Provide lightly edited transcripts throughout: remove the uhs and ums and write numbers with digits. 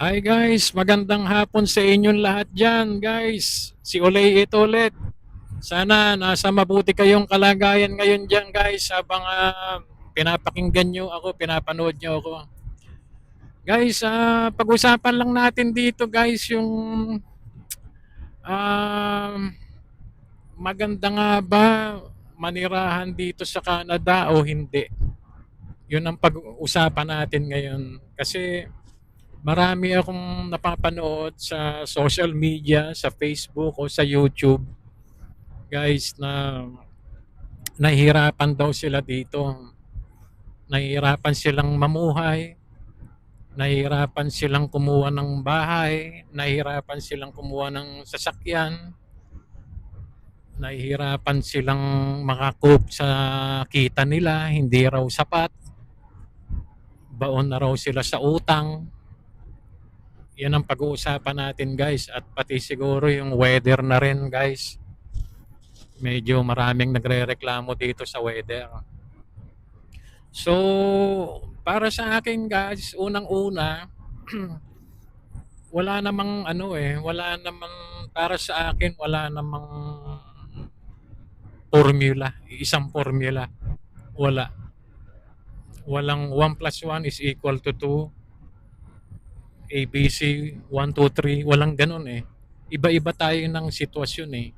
Hi guys, magandang hapon sa inyong lahat dyan guys. Si Olay ito ulit. Sana nasa mabuti kayong kalagayan ngayon dyan guys habang pinapakinggan nyo ako, pinapanood nyo ako. Guys, pag-usapan lang natin dito guys yung um, maganda nga ba manirahan dito sa Canada o hindi. Yun ang pag-usapan natin ngayon. Kasi marami akong napapanood sa social media, sa Facebook o sa YouTube, guys, na nahihirapan daw sila dito. Nahihirapan silang mamuhay, nahihirapan silang kumuha ng bahay, nahihirapan silang kumuha ng sasakyan, nahihirapan silang makakup sa kita nila, hindi raw sapat, baon na raw sila sa utang. Yan ang pag-uusapan natin guys at pati siguro yung weather na rin guys. Medyo maraming nagrereklamo dito sa weather. So, para sa akin guys, unang-una, wala namang wala namang para sa akin wala namang formula, isang formula. Wala. Walang 1 plus 1 is equal to 2, ABC, 1, 2, 3, walang ganun eh. Iba-iba tayo ng sitwasyon eh.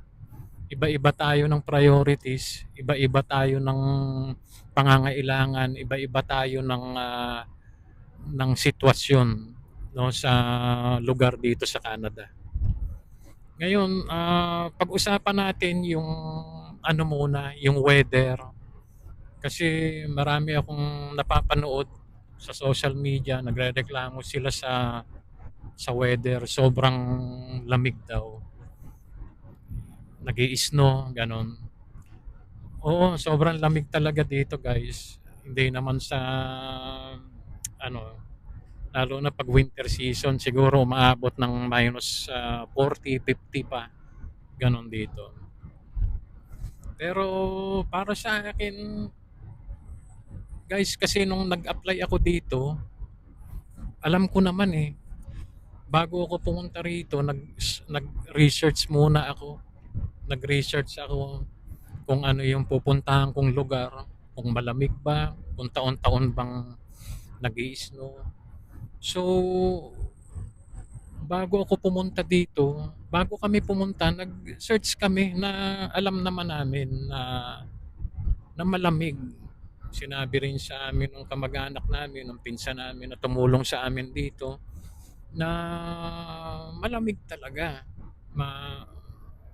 Iba-iba tayo ng priorities, iba-iba tayo ng pangangailangan, iba-iba tayo ng sitwasyon no sa lugar dito sa Canada. Ngayon, pag-usapan natin yung ano muna, yung weather. Kasi marami akong napapanood sa social media, nagrereklamo sila sa weather, sobrang lamig daw. Nag-i-snow, ganon. Oo, sobrang lamig talaga dito, guys. Hindi naman sa ano, lalo na pag winter season, siguro umaabot ng minus 40, 50 pa. Ganon dito. Pero para sa akin, guys, kasi nung nag-apply ako dito, alam ko naman eh, bago ako pumunta rito, nag-research muna ako. Nag-research ako kung ano yung pupuntahan kong lugar, kung malamig ba, kung taon-taon bang nag-i-snow. So, bago ako pumunta dito, bago kami pumunta, nag-search kami na alam naman namin na malamig. Sinabi rin sa amin ng kamag-anak namin, ng pinsan namin na tumulong sa amin dito, na malamig talaga.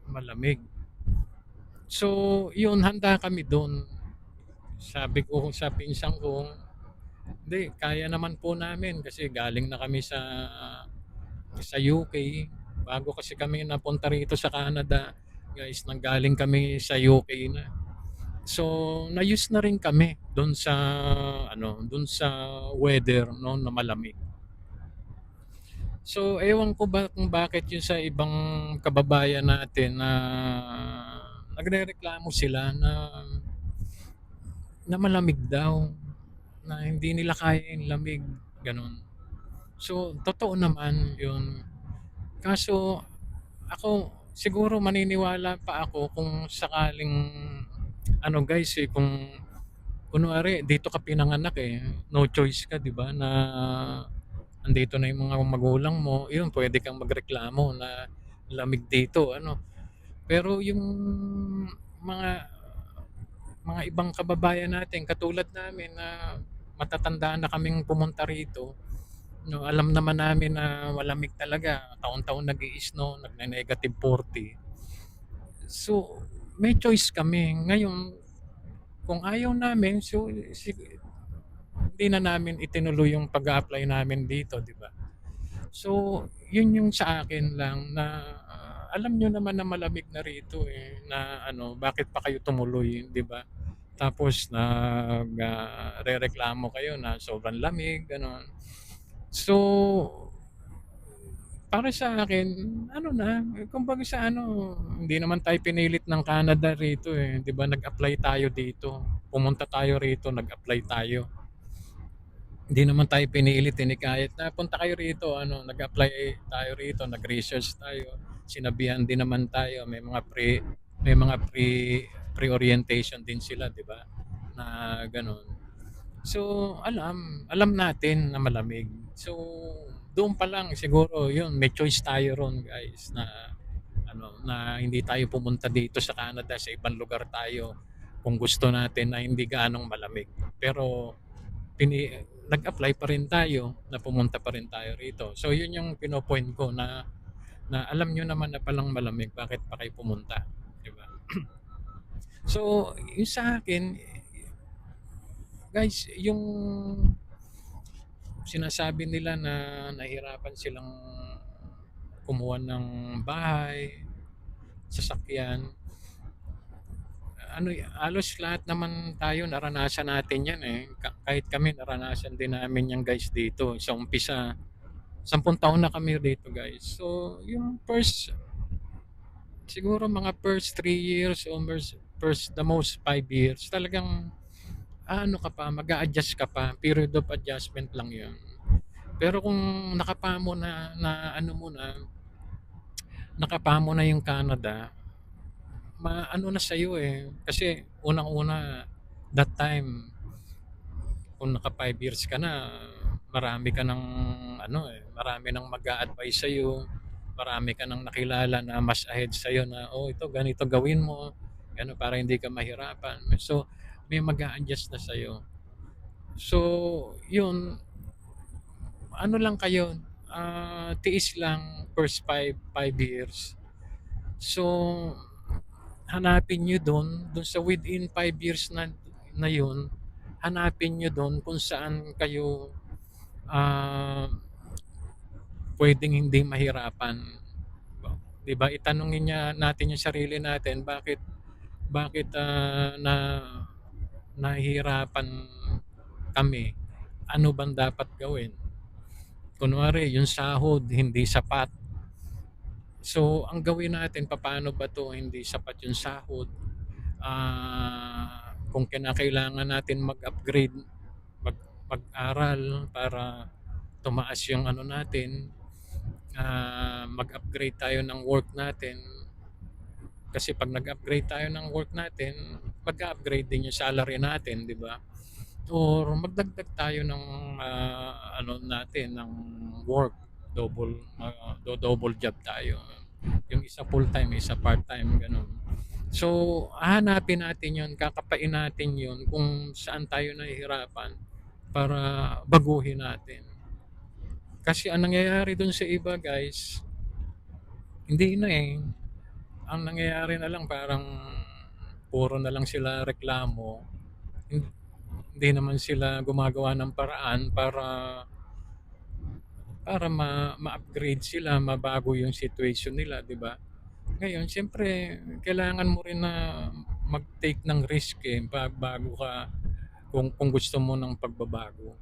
Malamig. So, yun, handa kami doon. Sabi ko sa pinsan ko, hindi, kaya naman po namin kasi galing na kami sa UK. Bago kasi kami napunta rito sa Canada, guys, nanggaling kami sa UK na. So, na-use na rin kami doon sa weather no na malamig. So, ewan ko ba kung bakit yun sa ibang kababayan natin na nagrereklamo sila na malamig daw, na hindi nila kaya yung lamig, ganun. So, totoo naman yun. Kaso, ako, siguro maniniwala pa ako kung sakaling, guys, kung kunwari, dito ka pinanganak eh, no choice ka, di ba, na andito na yung mga magulang mo, yun, pwede kang magreklamo na lamig dito, Pero yung mga mga ibang kababayan natin katulad namin na matatanda na kaming pumunta rito, no, alam naman namin na malamig talaga. Taon-taon nag-i-snow, nagne-negative 40. So, may choice kami. Ngayon, kung ayaw namin, so hindi na namin itinuloy yung pag-a-apply namin dito, di ba? So, yun yung sa akin lang na alam nyo naman na malamig na rito eh, na bakit pa kayo tumuloy, di ba? Tapos rereklamo kayo na sobrang lamig, gano'n. So, para sa akin, kumbaga sa hindi naman tayo pinilit ng Canada rito eh, 'di ba? Nag-apply tayo dito. Pumunta tayo rito, nag-apply tayo. Hindi naman tayo pinilit, hinikayat na, "Punta kayo rito," ano, nag-apply tayo rito, nag-research tayo, sinabihan din naman tayo, may mga pre-orientation din sila, 'di ba? Na gano'n. So, alam natin na malamig. So, doon pa lang siguro 'yun, may choice tayo ron, guys, na na hindi tayo pumunta dito sa Canada, sa ibang lugar tayo kung gusto natin na hindi gaanong malamig. Pero pini nag-apply pa rin tayo na pumunta pa rin tayo rito. So yun yung pino-point ko na alam nyo naman na palang malamig, bakit pa kayo pumunta, di ba? So yung sa akin, guys, yung sinasabi nila na nahirapan silang kumuha ng bahay, sasakyan, halos lahat naman tayo naranasan natin yan eh. Kahit kami naranasan din namin yan, guys, dito. Sa umpisa, 10 taon na kami dito, guys. So, yung siguro mga first 3 years o the most 5 years, talagang ka pa, mag-a-adjust ka pa. Period of adjustment lang yun. Pero kung nakapamo na yung Canada, maano na sa'yo eh. Kasi unang-una, that time, kung naka 5 years ka na, marami nang mag-a-advise sa'yo, marami ka nang nakilala na mas ahead sa'yo na, oh, ito, ganito gawin mo, para hindi ka mahirapan. So, may mag-a-adjust na sa'yo. So, yun, ano lang kayo, tiis lang first five years. So, hanapin nyo doon sa within 5 years na yun, hanapin nyo doon kung saan kayo ah, pwedeng hindi mahirapan. 'Di ba? Itanungin natin yung sarili natin, bakit nahihirapan kami? Ano bang dapat gawin? Kunwari, yung sahod hindi sapat. So, ang gawin natin, paano ba to hindi sapat yung sahod? Kung kinakailangan natin mag-upgrade, mag-aral para tumaas yung natin, mag-upgrade tayo ng work natin. Kasi pag nag-upgrade tayo ng work natin, mag-upgrade din yung salary natin, di ba? Or magdagdag tayo ng natin ng work, double job tayo. Yung isa full-time, isa part-time, ganun. So, hahanapin natin yun, kakapain natin yun kung saan tayo nahihirapan para baguhin natin. Kasi ang nangyayari dun sa iba, guys, hindi na eh. Ang nangyayari na lang, parang puro na lang sila reklamo. Hindi naman sila gumagawa ng paraan para ma-upgrade sila, mabago yung situation nila, di ba? Ngayon, siyempre, kailangan mo rin na mag-take ng risk eh, bago ka, kung gusto mo ng pagbabago.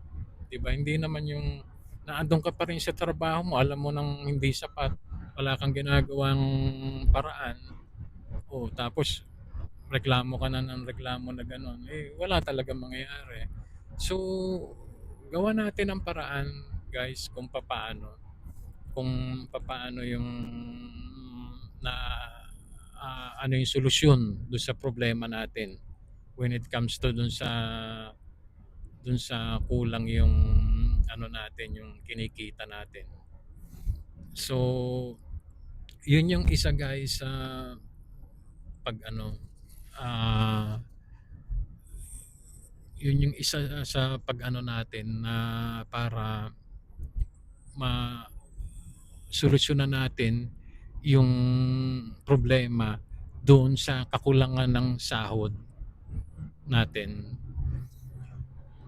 Di ba? Hindi naman yung naandun ka pa rin sa trabaho mo, alam mo nang hindi sapat, wala kang ginagawang paraan, tapos reklamo ka na ng reklamo na gano'n, wala talagang mangyayari. So, gawa natin ang paraan, guys, kung papaano yung na ano yung solusyon doon sa problema natin when it comes to doon sa kulang yung natin, yung kinikita natin. So, yun yung isa, guys, sa pag ah yun yung isa sa pag natin na para solusyonan natin yung problema doon sa kakulangan ng sahod natin.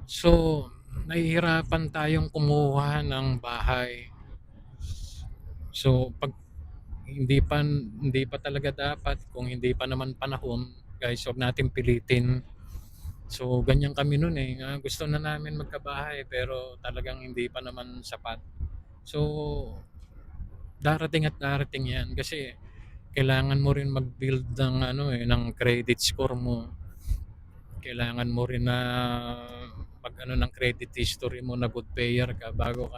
So, nahihirapan tayong kumuha ng bahay. So, pag hindi pa talaga dapat, kung hindi pa naman panahon, guys, huwag natin pilitin. So, ganyan kami noon eh. Gusto na namin magkabahay pero talagang hindi pa naman sapat. So, darating at darating 'yan kasi kailangan mo rin mag-build ng credit score mo. Kailangan mo rin na mag-ano ng credit history mo na good payer ka bago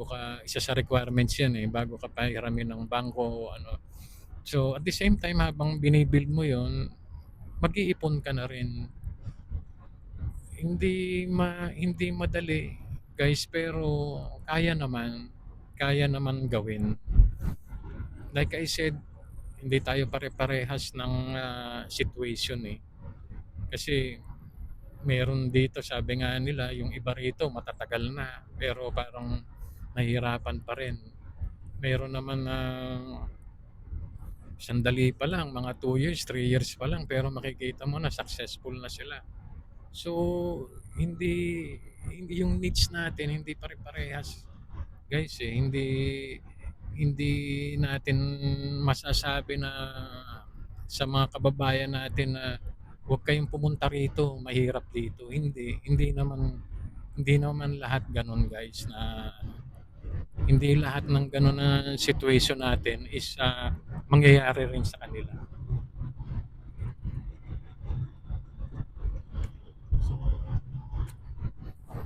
ka isa sa requirements 'yan, eh, bago ka pahiramin ng bangko o ano. So, at the same time habang bini-build mo 'yun, mag-iipon ka na rin. Hindi madali, guys, pero kaya naman gawin. Like I said, hindi tayo pare-parehas ng, situation, eh. Kasi meron dito sabi nga nila yung iba rito matatagal na, pero parang nahihirapan pa rin. Meron naman na sandali pa lang, mga 2 years, 3 years pa lang pero makikita mo na successful na sila. So, hindi hindi yung needs natin hindi pare-parehas, guys, eh. Hindi hindi natin masasabi na sa mga kababayan natin na huwag kayong pumunta rito, mahirap dito. Hindi naman lahat gano'n, guys, na hindi lahat ng gano'n na situation natin is mangyayari rin sa kanila.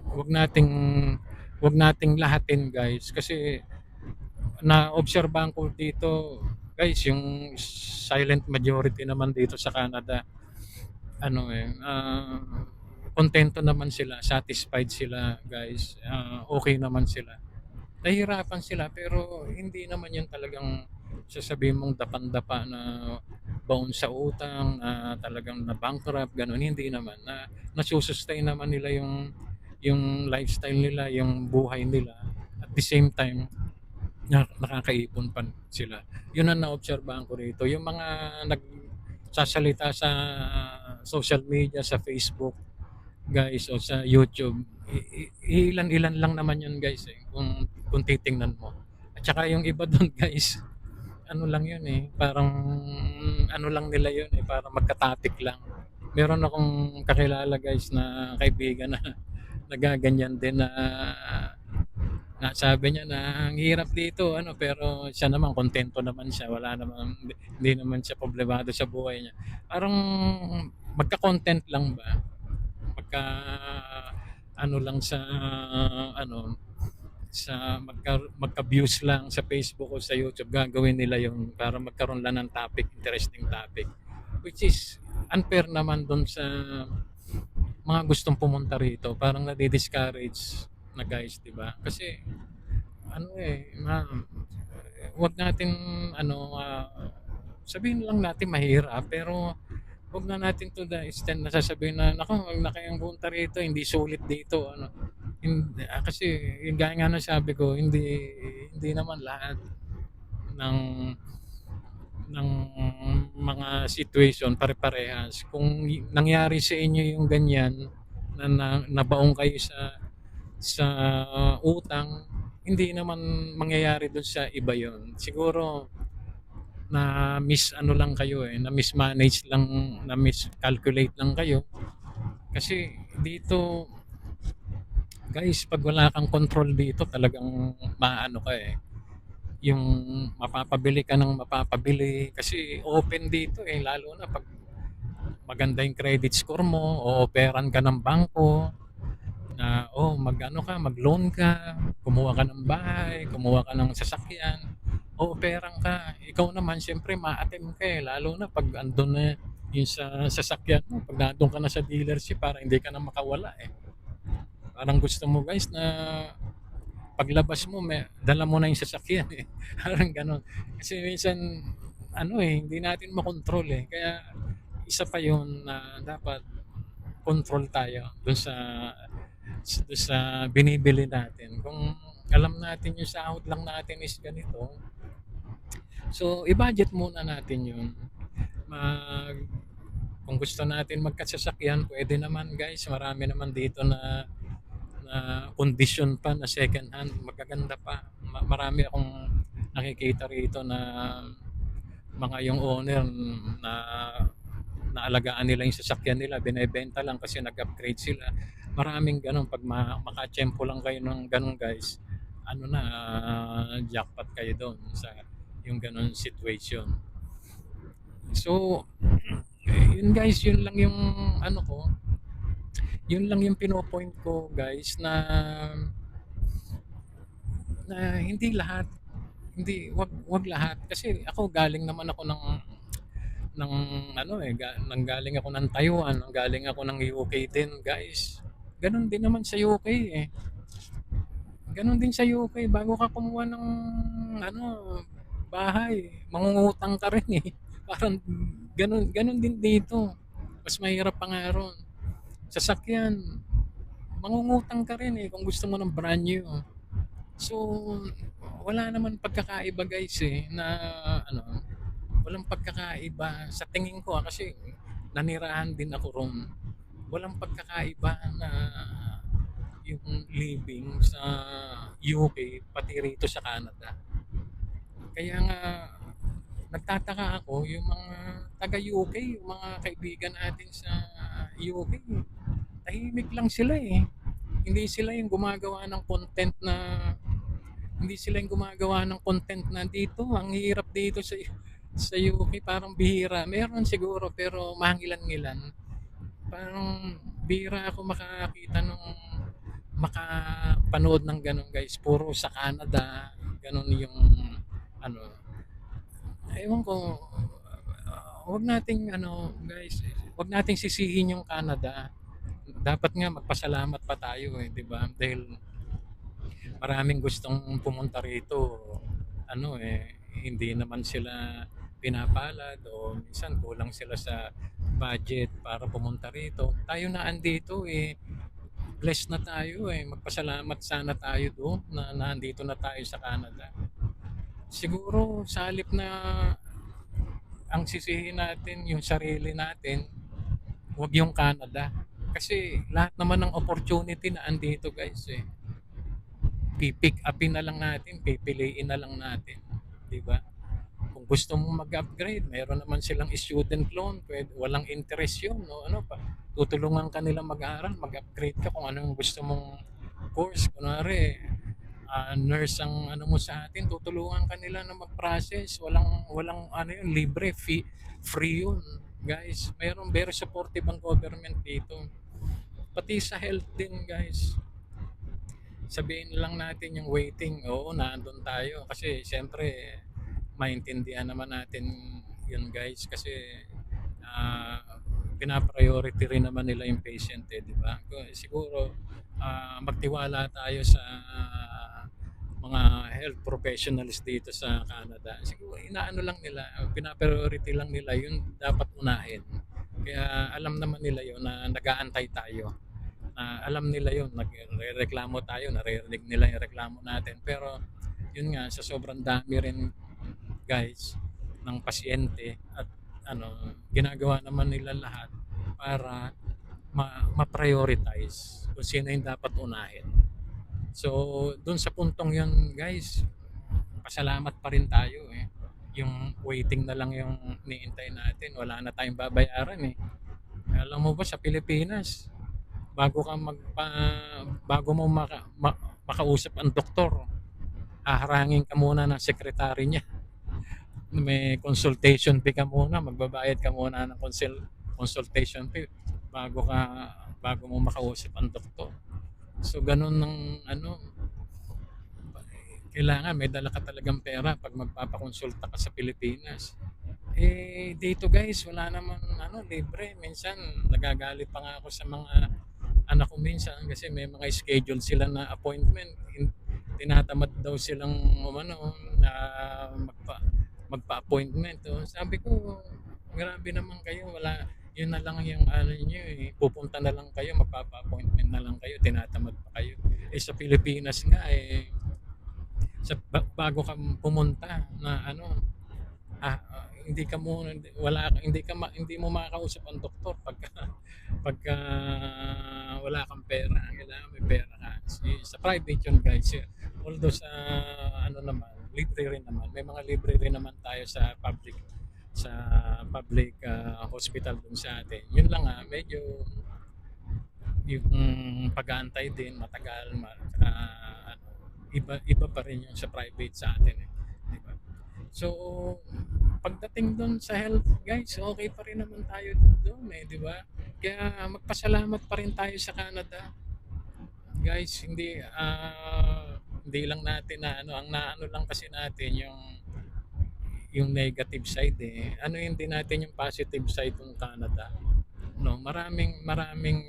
Huwag nating huwag nating lahatin, guys, kasi naobserbahan ko dito, guys, yung silent majority naman dito sa Canada, ano, eh, kontento naman sila, satisfied sila, guys, okey naman sila. Nahihirapan sila pero hindi naman 'yun talagang sasabihin mong dapang-dapa na baon sa utang, na talagang na-bankrupt, gano'n, hindi naman. Nasu-sustain naman nila yung lifestyle nila, yung buhay nila. At the same time, nakakaipon pa sila. 'Yun ang naobserbahan ko rito. Yung mga nagsasalita sa social media, sa Facebook, guys, o sa YouTube, ilan-ilan lang naman 'yun, guys, eh, kung titingnan mo. At saka yung iba do'n, guys, ano lang 'yun, eh, parang ano lang nila 'yun, eh, parang magka-topic lang. Meron akong kakilala, guys, na kaibigan na nagaganyan din, na sabi niya na ang hirap dito ano, pero siya naman kontento naman siya, wala namang hindi naman siya problemado sa buhay niya. Parang magka-content lang ba, magka ano lang sa ano, magka-views lang sa Facebook o sa YouTube, gagawin nila yung para magkaroon lang ng topic, interesting topic. Which is unfair naman dun sa mga gustong pumunta rito, parang nadi-discourage na, guys, 'di ba? Kasi ano, eh, wag natin ano, sabihin lang natin mahirap, pero wag na natin to the extent na sasabihin na, naku, wag na kayong punta rito, hindi sulit dito, ano. Kasi yung gaya nga ng sabi ko, hindi naman lahat ng ng mga situation pare-parehas. Kung nangyari sa inyo yung ganyan, na nabaon kayo sa utang, hindi naman mangyayari dun sa iba yon. Siguro na ano lang kayo, eh, na mismanage lang, na miscalculate lang kayo. Kasi dito, guys, pag wala kang control dito, talagang maano ka, eh. Yung mapapabili ka ng mapapabili kasi open dito, eh, lalo na pag maganda yung credit score mo, o-offeran ka ng bangko na, oh, mag-ano ka, mag-loan ka, kumuha ka ng bahay, kumuha ka ng sasakyan, o-offeran ka. Ikaw naman, siyempre, ma-attempt ka, eh, lalo na pag andun na yung sa sasakyan mo, pag nandun ka na sa dealership, para hindi ka na makawala, eh. Parang gusto mo, guys, na paglabas mo dala mo na yung sasakyan, eh. Parang gano'n. Kasi minsan ano, eh, hindi natin makontrol, eh. Kaya isa pa 'yun na dapat control tayo dun sa binibili natin. Kung alam natin yung sahod lang natin is ganito, so i-budget muna natin 'yun. Mag Kung gusto natin magkasasakyan, pwede naman, guys. Marami naman dito na kondisyon pa na second hand, magaganda pa. Marami akong nakikita rito na mga yung owner na naalagaan nila yung sasakyan nila, binebenta lang kasi nag-upgrade sila. Maraming ganun. Pag makatsyempo lang kayo ng ganun, guys, ano na, jackpot kayo doon sa yung ganun situation. So, yun, guys, yun lang yung ano ko, Yun lang yung pino-point ko guys, na hindi lahat, hindi, wag lahat kasi ako galing naman ako ng ano eh, nanggaling ako ng Taiwan, nanggaling ako ng UK din, guys. Ganun din naman sa UK eh. Ganun din sa UK, bago ka kumuha ng ano, bahay, mangungutang ka rin eh. Parang ganun din dito. Mas mahirap pa nga ron. Sasakyan, mangungutang ka rin eh kung gusto mo ng brand new. So, wala naman pagkakaiba guys eh na ano, walang pagkakaiba sa tingin ko kasi nanirahan din ako ron. Walang pagkakaiba na yung living sa UK pati rito sa Canada. Kaya nga nagtataka ako yung mga taga UK, yung mga kaibigan natin sa UK, tahimik lang sila eh. Hindi sila yung gumagawa ng content na hindi sila yung gumagawa ng content na dito. Ang hirap dito sa UK, parang bihira. Meron siguro pero mangilan-ngilan. Parang bihira ako makakita nung makapanood ng ganun guys. Puro sa Canada, ganun yung ano. Ewan ko, wag nating ano guys, wag nating sisihin yung Canada. Dapat nga magpasalamat pa tayo eh, 'di ba? Dahil maraming gustong pumunta rito. Ano eh, hindi naman sila pinapalad o minsan kulang sila sa budget para pumunta rito. Tayo na andito eh, blessed na tayo eh. Magpasalamat sana tayo doon na nandito na tayo sa Canada. Siguro sa halip na ang sisihin natin yung sarili natin, wag yung Canada. Kasi lahat naman ng opportunity na andito guys eh. Pipick upin na lang natin, pipiliin na lang natin. 'Di ba? Kung gusto mong mag-upgrade, meron naman silang student loan, pwede, walang interest yun, no? Ano pa, tutulungan ka nila mag-aral, mag-upgrade ka kung ano yung gusto mong course. Kunwari, nurse ang ano mo sa atin, tutulungan ka nila na mag-process, walang ano yun, libre, free yun. Guys, mayroong very supportive ang government dito. Pati sa health din, guys. Sabihin lang natin yung waiting, oo, nandun tayo. Kasi, siyempre, maintindihan naman natin yun guys kasi uh, pina-priority rin naman nila yung patient eh, di ba? Siguro magtiwala tayo sa mga health professionals dito sa Canada. Siguro inaano lang nila, pina-priority lang nila yun dapat unahin. Kaya alam naman nila yun na nag-aantay tayo. Alam nila yun, nagreklamo tayo, naririnig nila yung reklamo natin. Pero yun nga, sa sobrang dami rin guys ng pasyente at ano ginagawa naman nila lahat para ma-prioritize kung sino yung dapat unahin. So doon sa puntong yun guys, pasalamat pa rin tayo eh. Yung waiting na lang yung niintay natin, wala na tayong babayaran eh. Alam mo ba sa Pilipinas, bago ka bago mo makausap ang doktor, haharangin ka muna ng sekretary niya, may consultation fee ka muna, magbabayad ka muna ng consultation fee bago mo makausap ang doktor. So ganun ng ano, kailangan may dala ka talagang pera pag magpapakonsulta ka sa Pilipinas. Eh dito guys, wala naman ano, libre. Minsan nagagalit pa nga ako sa mga anak ko minsan kasi may mga schedule sila na appointment. Tinatamad daw silang umano na magpa-appointment. Oh. Sabi ko, grabe naman kayo, wala, yun na lang yung ano niyo eh. Pupunta na lang kayo, magpapa-appointment na lang kayo, tinatamad pa kayo. Eh sa Pilipinas nga eh, bago ka pumunta na ano, hindi ka mo wala hindi mo makakausap ang doktor pagka wala kang pera, kailangan may pera ka. Sa private yun guys. Although sa ano naman, libre rin naman. May mga libre rin naman tayo sa public hospital dun sa atin. Yun lang medyo yung pag-aantay din matagal, ano, iba pa rin yung sa private sa atin eh. Diba? So pagdating dun sa health guys, okay pa rin naman tayo dun eh, di ba? Kaya magpasalamat pa rin tayo sa Canada. Guys, hindi lang natin na ano, ang naano lang kasi natin yung negative side eh. Ano hindi natin yung positive side ng Canada. No, maraming maraming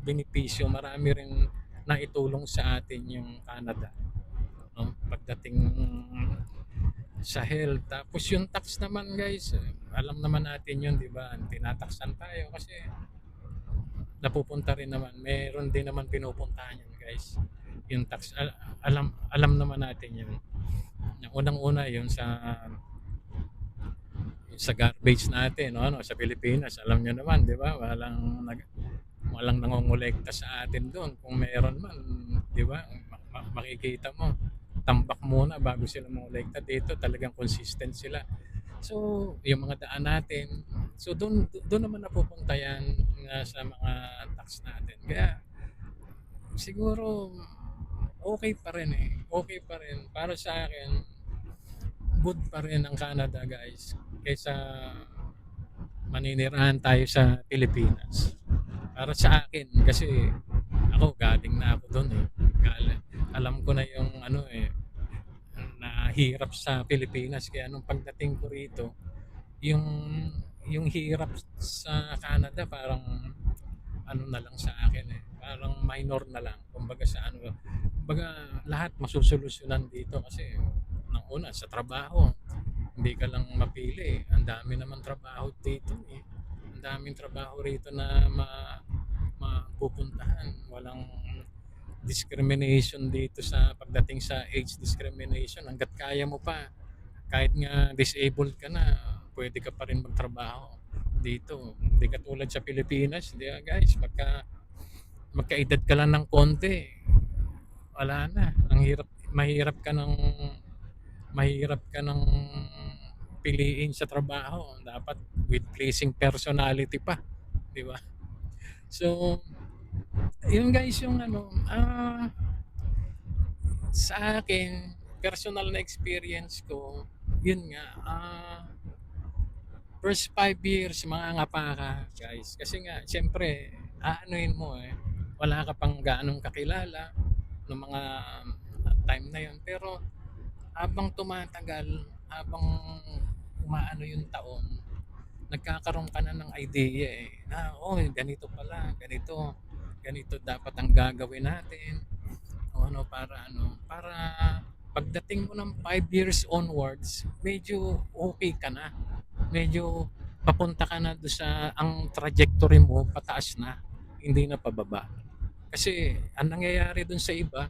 benepisyo, marami rin naitulong sa atin yung Canada. No, pagdating sa health. Tapos yung tax naman guys, alam naman natin yun, di ba? Tinataksan tayo kasi napupunta rin naman. Meron din naman pinupuntahan yun guys. Yung tax, alam naman natin yun. Yung unang-una yun sa garbage natin, no? Ano, sa Pilipinas, alam nyo naman, di ba? Walang nangongolekta sa atin doon. Kung meron man, di ba? Makikita mo, tambak muna bago sila mangolekta. Dito talagang consistent sila. So, yung mga daan natin, so doon naman napupunta yan sa mga tax natin. Kaya siguro okay pa rin eh. Okay pa rin. Para sa akin, good pa rin ang Canada guys. Kaysa maninirahan tayo sa Pilipinas. Para sa akin, kasi ako galing na ako doon eh. Alam ko na yung ano eh, nahirap sa Pilipinas. Kaya nung pagdating ko rito, yung yung hirap sa Canada parang ano na lang sa akin eh. Parang minor na lang. Kumbaga sa ano, kumbaga lahat masusolusyonan dito kasi nang una sa trabaho. Hindi ka lang mapili. Ang dami naman trabaho dito eh. Ang daming trabaho rito na mapupuntahan. Walang discrimination dito sa pagdating sa age discrimination. Hanggat kaya mo pa, kahit nga disabled ka na, pwede ka pa rin magtrabaho dito. Hindi katulad sa Pilipinas, di ba guys, magkaedad ka lang ng konti, wala na. Mahirap ka ng piliin sa trabaho. Dapat with pleasing personality pa, di ba? So, yun guys yung ano, sa akin, personal na experience ko, yun nga, first 5 years, mga ngapa ka, guys. Kasi nga, siyempre, aanuin mo eh, wala ka pang gaanong kakilala ng mga time na yun. Pero, habang tumatagal, habang umaano yung taon, nagkakaroon ka na ng idea eh, na, oh, ganito pala, ganito dapat ang gagawin natin. O para pagdating mo ng 5 years onwards, medyo okay ka na. Medyo papunta ka na doon sa ang trajectory mo pataas na, hindi na pababa. Kasi ang nangyayari doon sa iba,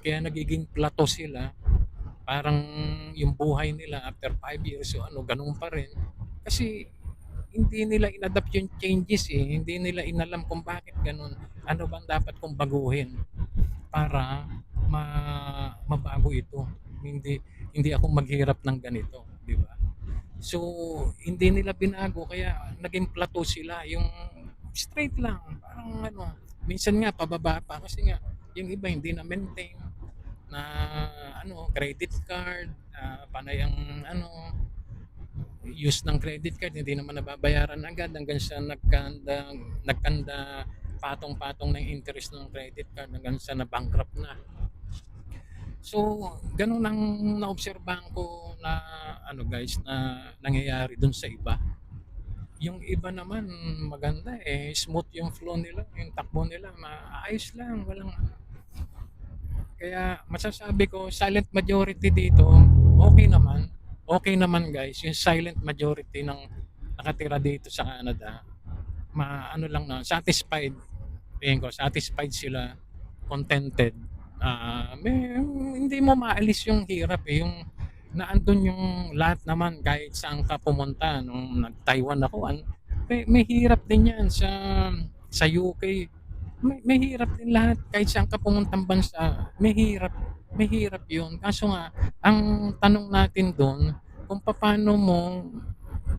kaya nagiging plateau sila, parang yung buhay nila after 5 years o ano, ganun pa rin. Kasi hindi nila inadapt yung changes eh. Hindi nila inalam kung bakit ganun. Ano bang dapat kong baguhin para mabago ito. Hindi hindi ako maghirap ng ganito, di ba? So, hindi nila binago kaya naging plateau sila, yung straight lang, parang ano, minsan nga pababa pa kasi nga yung iba hindi na maintain na ano, credit card, panay ang ano, use ng credit card, hindi naman nababayaran agad hanggang sa nagkanda patong-patong ng interest ng credit card hanggang sa na-bankrupt na. So, ganun ang naobserbahan ko na ano guys na nangyayari dun sa iba. Yung iba naman maganda eh, smooth yung flow nila, yung takbo nila, maayos lang, walang kaya masasabi ko silent majority dito, okay naman. Okay naman guys, yung silent majority ng nakatira dito sa Canada, ano lang na, satisfied. Tingin ko, satisfied sila, contented. Hindi mo maalis yung hirap eh, yung naandun yung lahat naman kahit saan ka pumunta. Nung nag-Taiwan ako, may hirap din yan sa UK. May hirap din lahat kahit saan ka pumuntang bansa. May hirap yun. Kaso nga, ang tanong natin doon, kung paano mo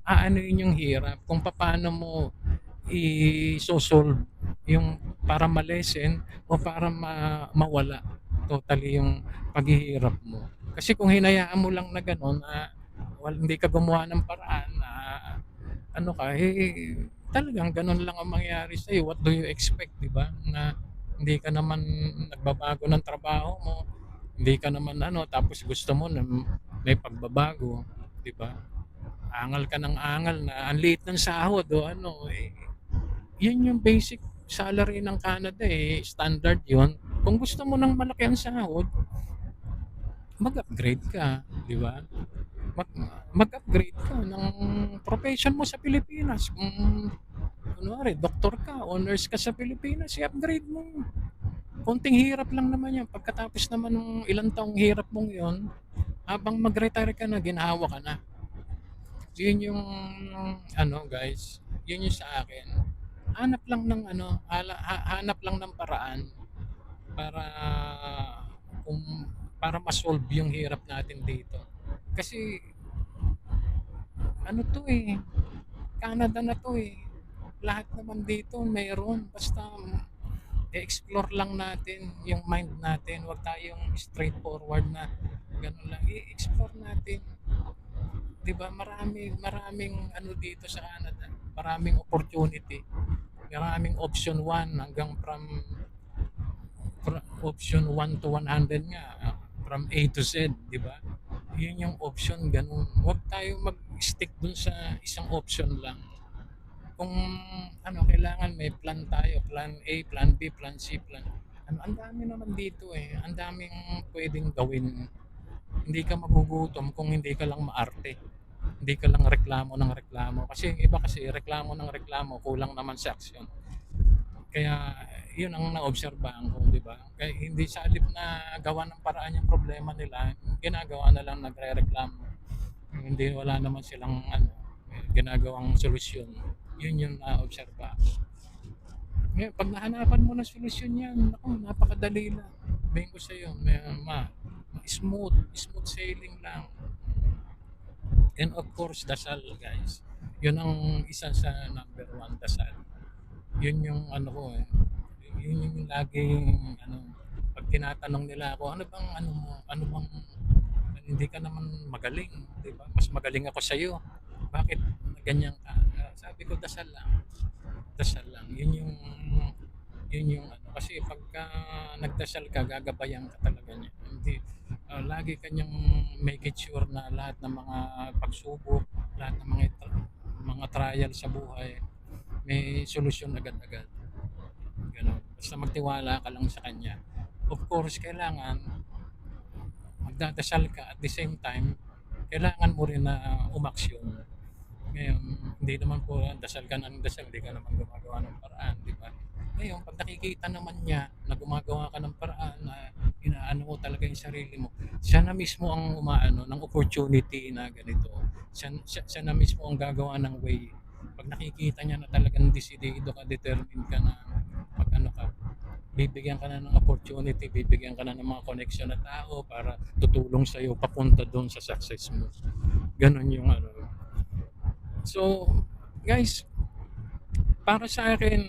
aanuin yung hirap, kung paano mo i-solve yung para malesen o para mawala totally yung paghihirap mo. Kasi kung hinayaan mo lang na gano'n, hindi ka gumawa ng paraan na ano ka, talagang gano'n lang ang mangyayari sa'yo. What do you expect, 'di ba? Na hindi ka naman nagbabago ng trabaho mo, hindi ka naman ano, tapos gusto mo na may pagbabago, 'di ba? Angal ka ng angal na ang liit ng sahod o ano, 'yun yung basic salary ng Canada, standard 'yun. Kung gusto mo ng malaki ang sahod, mag-upgrade ka, 'di ba? Mag mag-upgrade ka ng profession mo sa Pilipinas. Kung kunwari doktor ka o nurse ka sa Pilipinas, i-upgrade mo. Konting hirap lang naman 'yan. Pagkatapos naman ng ilang taong hirap mong 'yon, habang mag-retire ka na, ginhawa ka na. Yun yung ano guys, yun yung sa akin. Hanap lang ng ano, hanap lang ng paraan para kung para ma-solve yung hirap natin dito. Kasi ano 'to, Canada na 'to, lahat naman dito meron, basta i-explore lang natin yung mind natin, wag tayong straightforward na gano'n lang, i-explore natin. 'Di ba maraming ano dito sa Canada, maraming opportunity, maraming option 1 hanggang option 1 to 100 nga, from A to Z, 'di ba? Yun yung option, ganun. Huwag tayo mag-stick dun sa isang option lang. Kung ano, kailangan may plan tayo, plan A, plan B, plan C, plan ano, ang dami naman dito, ang daming pwedeng gawin. Hindi ka magugutom kung hindi ka lang maarte. Hindi ka lang reklamo ng reklamo. Kasi yung iba kasi reklamo ng reklamo, kulang naman sa aksyon. Kaya yun ang naobserbahan ko, di ba? Kaya hindi sa halip na gawa ng paraan yung problema nila, ginagawa na lang nagre-reklamo. Hindi, wala naman silang ano, ginagawang solusyon. Yun yung naobserba. Ngayon, pag nahanapan mo ng solusyon yan, naku, napakadali lang. Sabihin ko sa'yo, smooth sailing lang. And of course, dasal guys. Yun ang isa sa number one, dasal. Yun yung ano ko Yun yung laging ano, pag tinatanong nila ako, ano bang ano mo, ano bang hindi ka naman magaling, di ba? Mas magaling ako sa iyo. Bakit ganyan ka? Sabi ko dasal lang. Dasal lang. Yun yung ano, kasi pagka nagdasal ka, gagabayan ka talaga niya. Hindi lagi kanyang make it sure na lahat ng mga pagsubok, lahat ng mga trial sa buhay, may solusyon agad-agad. Ganun. Basta magtiwala ka lang sa kanya. Of course, kailangan magdadasal ka at the same time, kailangan mo rin na umaksyon. Ngayon, hindi naman po dasal ka ng dasal, hindi ka naman gumagawa ng paraan, di ba? Ngayon, pag nakikita naman niya na gumagawa ka ng paraan na inaano mo talaga yung sarili mo, siya na mismo ang umaano ng opportunity na ganito. Siya na mismo ang gagawa ng way. Pag nakikita niya na talagang desidido ka, determined ka na mag-ano ka, bibigyan ka na ng opportunity, bibigyan ka na ng mga connection na tao para tutulong sa iyo papunta doon sa success mo. Ganon yung ano. So, guys, para sa akin,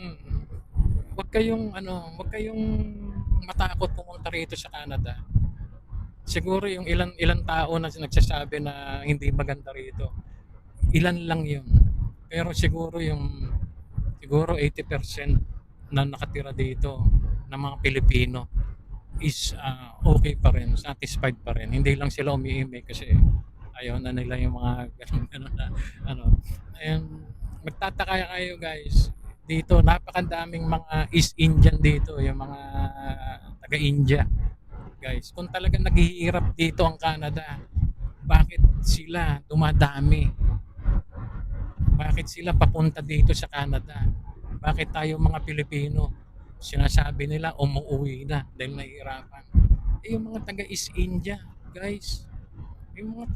wag kayong matakot pumunta rito sa Canada. Siguro yung ilan ilang tao na nagsasabi na hindi maganda rito, ilan lang 'yun. Pero siguro 80% na nakatira dito ng mga Pilipino is okay pa rin, satisfied pa rin. Hindi lang sila umiimik kasi ayaw na nila yung mga ganun na ano. And magtataka kayo guys, dito napakadaming mga East Indian dito, yung mga taga-India. Guys, kung talagang naghihirap dito ang Canada, bakit sila dumadami? Bakit sila papunta dito sa Canada? Bakit tayo mga Pilipino, sinasabi nila umuwi na dahil nahihirapan? Yung mga taga East India, guys, yung mga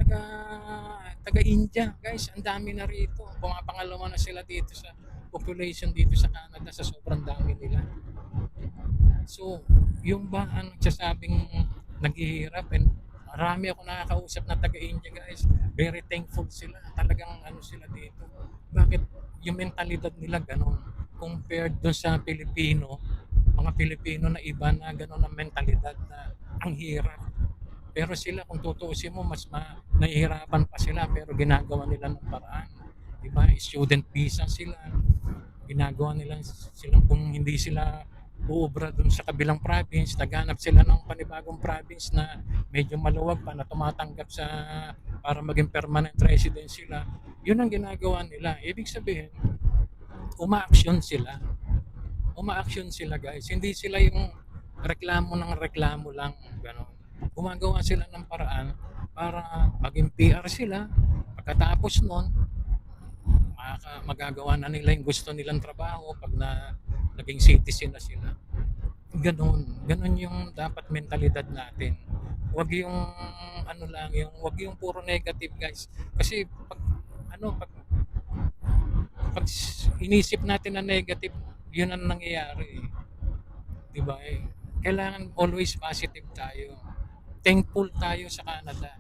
taga India, guys, ang dami na rito. Pumapangalawa na sila dito sa population dito sa Canada sa sobrang dami nila. So, yung ba ang nagsasabing naghihirap, and marami ako nakakausap na taga-India guys, very thankful sila, talagang ano sila dito. Bakit yung mentalidad nila ganon compared doon sa Pilipino, mga Pilipino na iba na ganon ang mentalidad na ang hirap. Pero sila kung tutuusin mo mas nahihirapan pa sila pero ginagawa nila ng paraan. 'Di ba? Student visa sila. Ginagawa nila silang kung hindi sila uubra dun sa kabilang province, naghanap sila ng panibagong province na medyo maluwag pa na tumatanggap sa para maging permanent resident sila. Yun ang ginagawa nila. Ibig sabihin, umaaksyon sila. Umaaksyon sila guys. Hindi sila yung reklamo ng reklamo lang. Ganon. Gumagawa sila ng paraan para maging PR sila. Pagkatapos nun, magagawa na nila yung gusto nilang trabaho pag naging citizen na sila. Ganon yung dapat mentalidad natin. Wag yung ano lang, wag yung puro negative guys. Kasi pag inisip natin na negative, yun ang nangyayari. 'Di ba? Kailangan always positive tayo. Thankful tayo sa Canada.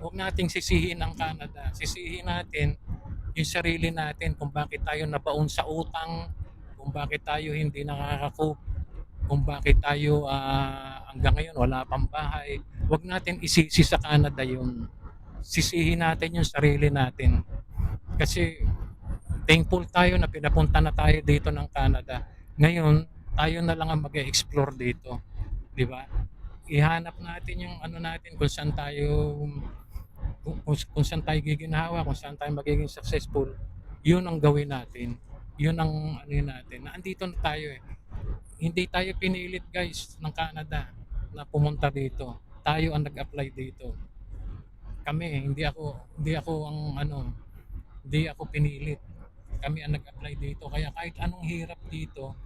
Huwag nating sisihin ang Canada. Sisihin natin yung sarili natin kung bakit tayo nabaon sa utang, kung bakit tayo hindi nakaka-cope, kung bakit tayo hanggang ngayon wala pang bahay. Huwag natin isisi sa Canada yun. Sisihin natin yung sarili natin. Kasi thankful tayo na pinapunta na tayo dito ng Canada. Ngayon, tayo na lang ang mag-explore dito. 'Di ba? Ihanap natin yung ano natin kung saan tayo kung saan tayo giginhawa, kung saan tayo magiging successful. Yun ang gawin natin. Yun ang ano natin. Naandito na tayo eh. Hindi tayo pinilit guys ng Canada na pumunta dito. Tayo ang nag-apply dito. Kami, hindi ako ang hindi ako pinilit. Kami ang nag-apply dito. Kaya kahit anong hirap dito,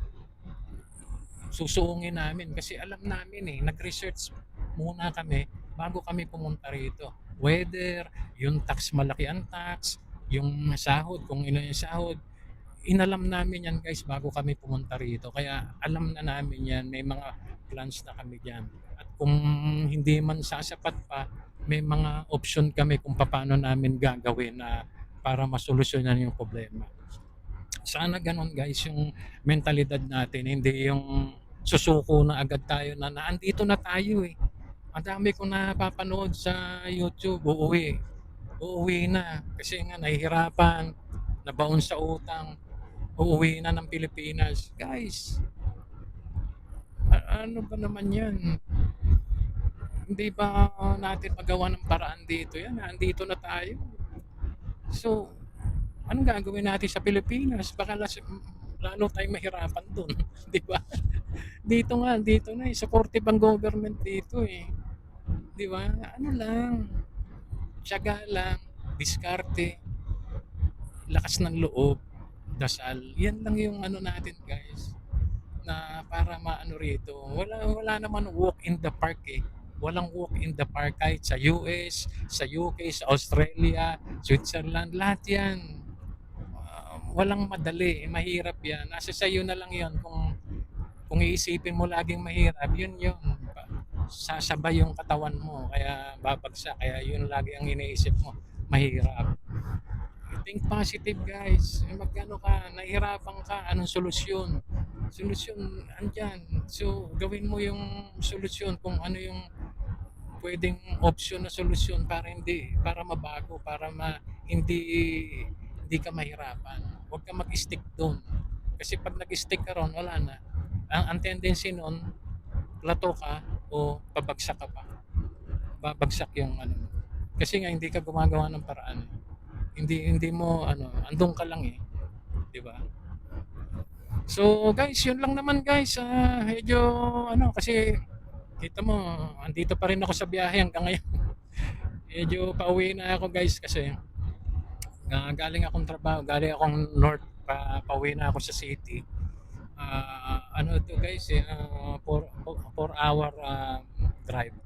susuungin namin kasi alam namin nag-research muna kami bago kami pumunta rito. Whether yung tax malaki ang tax, yung sahod, kung ilan yung sahod, inalam namin yan guys bago kami pumunta rito. Kaya alam na namin yan, may mga plans na kami dyan. At kung hindi man sasapat pa, may mga option kami kung paano namin gagawin na para masolusyonan yung problema. Sana ganun guys yung mentalidad natin, hindi yung susuko na agad tayo na naandito na tayo eh. Ang dami kong napapanood sa YouTube, uuwi na kasi nga nahihirapan, nabaon sa utang, uuwi na ng Pilipinas. Guys, ano ba naman yan? Hindi ba natin magawa ng paraan dito yan? Nandito na tayo. So, anong gagawin natin sa Pilipinas? Baka lalo tayong mahirapan dun. Di ba? Dito na eh. Supportive ang government dito eh. Di ba? Ano lang. Tiyaga lang. Diskarte. Lakas ng loob. Dasal. Yan lang yung ano natin guys. Na para maano rito. Wala naman walk in the park eh. Walang walk in the park kahit sa US, sa UK, sa Australia, Switzerland, lahat yan. Walang madali, mahirap yan. Nasa sayo na lang yon kung iisipin mo laging mahirap, yun. Sasabay yung katawan mo, kaya babagsak. Kaya yun lagi ang iniisip mo, mahirap. Think positive guys. Magkano ka, nahihirapan ka, anong solusyon? Solusyon, andyan. So, gawin mo yung solusyon kung ano yung pwedeng option na solusyon para mabago, hindi hindi ka mahirapan. Huwag ka mag-stick doon. Kasi pag nag-stick ka ron, wala na. Ang tendency noon, plateau ka o pabagsak ka pa. Babagsak yung ano. Kasi nga hindi ka gumagawa ng paraan. Hindi mo andun ka lang eh. 'Di ba? So guys, yun lang naman guys. Medyo kasi kita mo, andito pa rin ako sa biyahe hanggang ngayon. Medyo pauwi na ako guys kasi galing akong trabaho, galing akong north, pauwi na ako sa city. Ano to guys, 4 hour drive.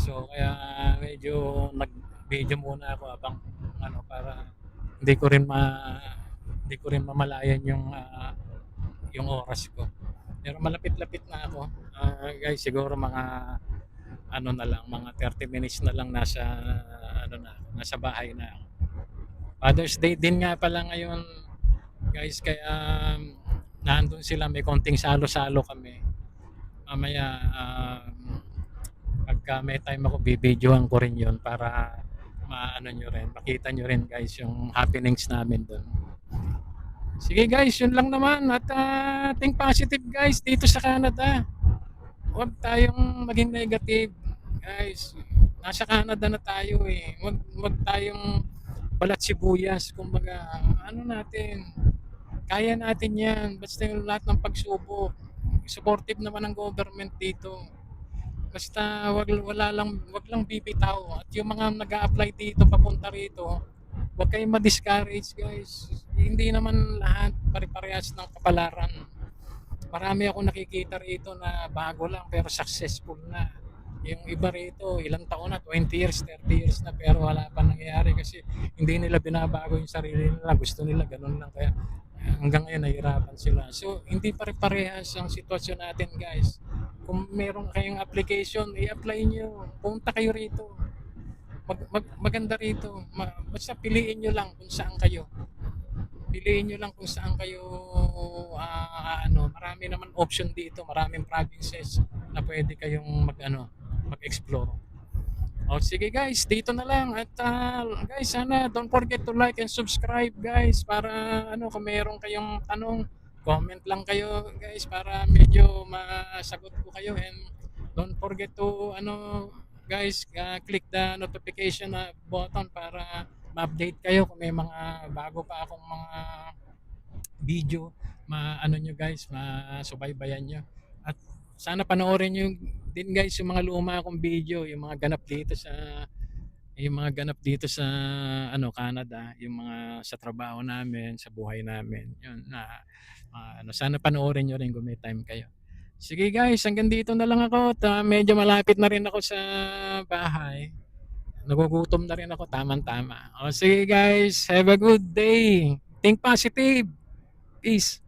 So kaya medyo nag-video muna ako habang para hindi ko rin mamalayan yung oras ko. Pero malapit-lapit na ako. Guys, siguro mga na lang, mga 30 minutes na lang nasa bahay na ako. Father's Day din nga pala ngayon, guys, kaya nandun sila, may konting salo-salo kami. Mamaya pagka pagka may time ako, bibidyohan ko rin yun para maano nyo rin, makita nyo rin guys yung happenings namin doon. Sige guys, yun lang naman at think positive guys dito sa Canada. Huwag tayong maging negative guys. Nasa Canada na tayo eh. Huwag tayong balat sibuyas. Kumbaga, ano natin, kaya natin yan. Basta yung lahat ng pagsubok. Supportive naman ang government dito. Basta wag lang bibitaw. At yung mga nag-a-apply dito papunta rito, wag kayong ma-discourage guys. Hindi naman lahat pare-parehas ng kapalaran. Marami ako nakikita rito na bago lang pero successful na. Yung iba rito, ilang taon na, 20 years, 30 years na pero wala pa nangyayari kasi hindi nila binabago yung sarili nila. Gusto nila ganun lang kaya hanggang ngayon nahihirapan sila. So, hindi pare-parehas ang sitwasyon natin guys. Kung meron kayong application, i-apply nyo. Punta kayo rito. Maganda rito. Basta piliin nyo lang kung saan kayo. Piliin nyo lang kung saan kayo marami naman option dito, maraming provinces na pwede kayong mag-explore. O sige guys, dito na lang at guys, sana don't forget to like and subscribe guys para kung meron kayong tanong, comment lang kayo guys para medyo masagot ko kayo and don't forget to guys, click the notification button para ma-update kayo kung may mga bago pa akong mga video, nyo guys, masubaybayan nyo. At sana panoorin nyo din guys yung mga luma akong video, yung mga ganap dito sa Canada, yung mga sa trabaho namin, sa buhay namin. Yun na sana panoorin nyo rin kung may time kayo. Sige guys, hanggang dito na lang ako. Medyo malapit na rin ako sa bahay. Nagugutom na rin ako, tamang-tama. O sige guys, have a good day. Think positive. Peace.